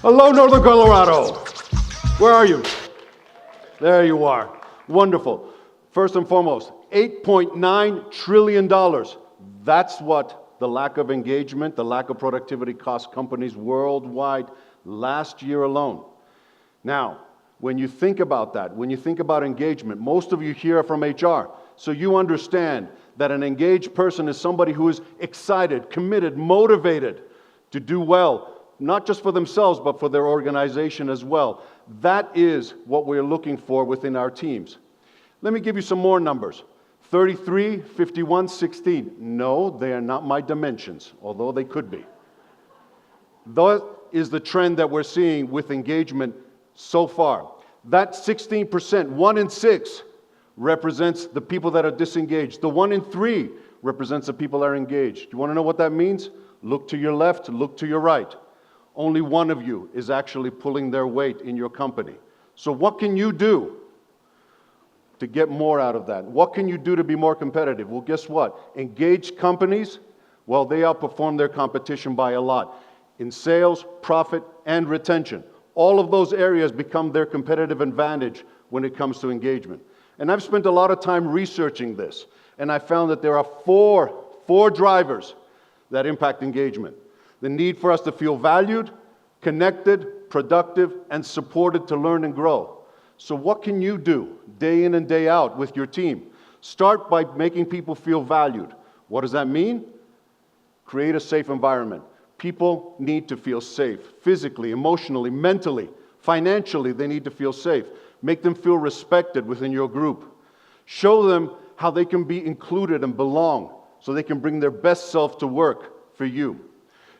Hello, Northern Colorado. Where are you? There you are. Wonderful. First and foremost, $8.9 trillion. That's what the lack of engagement, the lack of productivity cost companies worldwide last year alone. Now, when you think about that, when you think about engagement, most of you here are from HR, so you understand that an engaged person is somebody who is excited, committed, motivated to do well, not just for themselves, but for their organization as well. That is what we're looking for within our teams. Let me give you some more numbers. 33, 51, 16. No, they are not my dimensions, although they could be. That is the trend that we're seeing with engagement so far. That 16%, 1 in 6, represents the people that are disengaged. The 1 in 3 represents the people that are engaged. Do you want to know what that means? Look to your left, look to your right. Only one of you is actually pulling their weight in your company. So what can you do to get more out of that? What can you do to be more competitive? Well, guess what? Engaged companies, well, they outperform their competition by a lot in sales, profit, and retention. All of those areas become their competitive advantage when it comes to engagement. And I've spent a lot of time researching this, and I found that there are four drivers that impact engagement. The need for us to feel valued, connected, productive, and supported to learn and grow. So what can you do day in and day out with your team? Start by making people feel valued. What does that mean? Create a safe environment. People need to feel safe, physically, emotionally, mentally, financially, they need to feel safe. Make them feel respected within your group. Show them how they can be included and belong so they can bring their best self to work for you.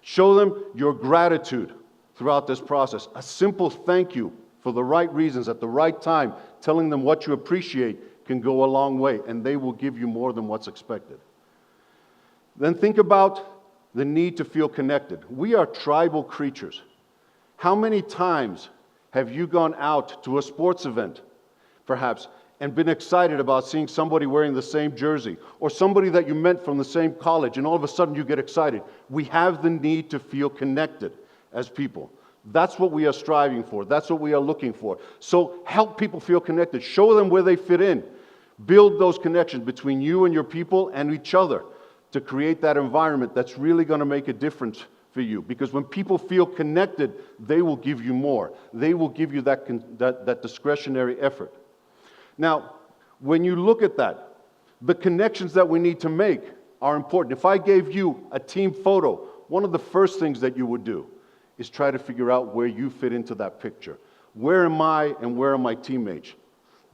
Show them your gratitude throughout this process. A simple thank you for the right reasons at the right time, telling them what you appreciate can go a long way, and they will give you more than what's expected. Then think about the need to feel connected. We are tribal creatures. How many times have you gone out to a sports event, perhaps, and been excited about seeing somebody wearing the same jersey, or somebody that you met from the same college, and all of a sudden you get excited? We have the need to feel connected as people. That's what we are striving for. That's what we are looking for. So help people feel connected. Show them where they fit in. Build those connections between you and your people and each other to create that environment that's really going to make a difference for you. Because when people feel connected, they will give you more. They will give you that discretionary effort. Now, when you look at that, the connections that we need to make are important. If I gave you a team photo, one of the first things that you would do is try to figure out where you fit into that picture. Where am I and where are my teammates?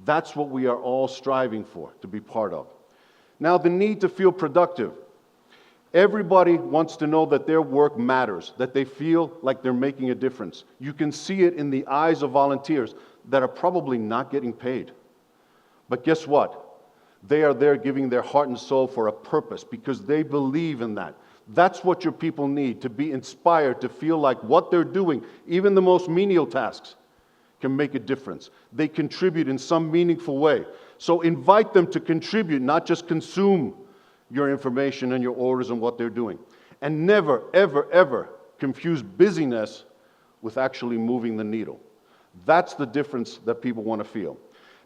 That's what we are all striving for, to be part of. Now, the need to feel productive. Everybody wants to know that their work matters, that they feel like they're making a difference. You can see it in the eyes of volunteers that are probably not getting paid. But guess what? They are there giving their heart and soul for a purpose because they believe in that. That's what your people need, to be inspired, to feel like what they're doing, even the most menial tasks, can make a difference. They contribute in some meaningful way. So invite them to contribute, not just consume your information and your orders and what they're doing. And never, ever, ever confuse busyness with actually moving the needle. That's the difference that people want to feel.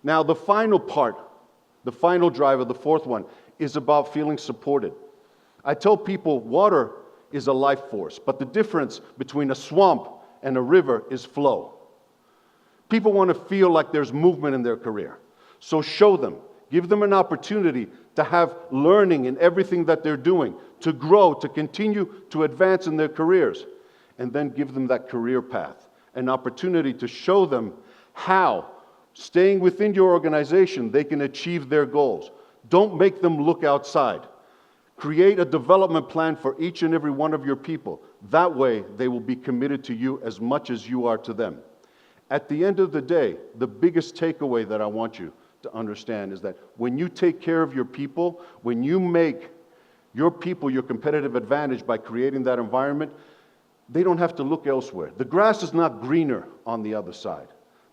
Now, the final part, the final driver, the fourth one, is about feeling supported. I tell people water is a life force, but the difference between a swamp and a river is flow. People want to feel like there's movement in their career. So show them, give them an opportunity to have learning in everything that they're doing, to grow, to continue to advance in their careers, and then give them that career path, an opportunity to show them how, staying within your organization, they can achieve their goals. Don't make them look outside. Create a development plan for each and every one of your people. That way, they will be committed to you as much as you are to them. At the end of the day, the biggest takeaway that I want you to understand is that when you take care of your people, when you make your people your competitive advantage by creating that environment, they don't have to look elsewhere. The grass is not greener on the other side.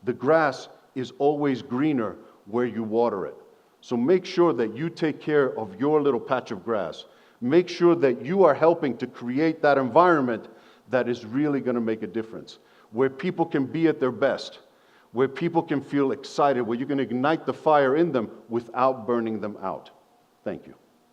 The grass is always greener where you water it. So make sure that you take care of your little patch of grass. Make sure that you are helping to create that environment that is really going to make a difference. where people can be at their best, where people can feel excited, where you can ignite the fire in them without burning them out. Thank you.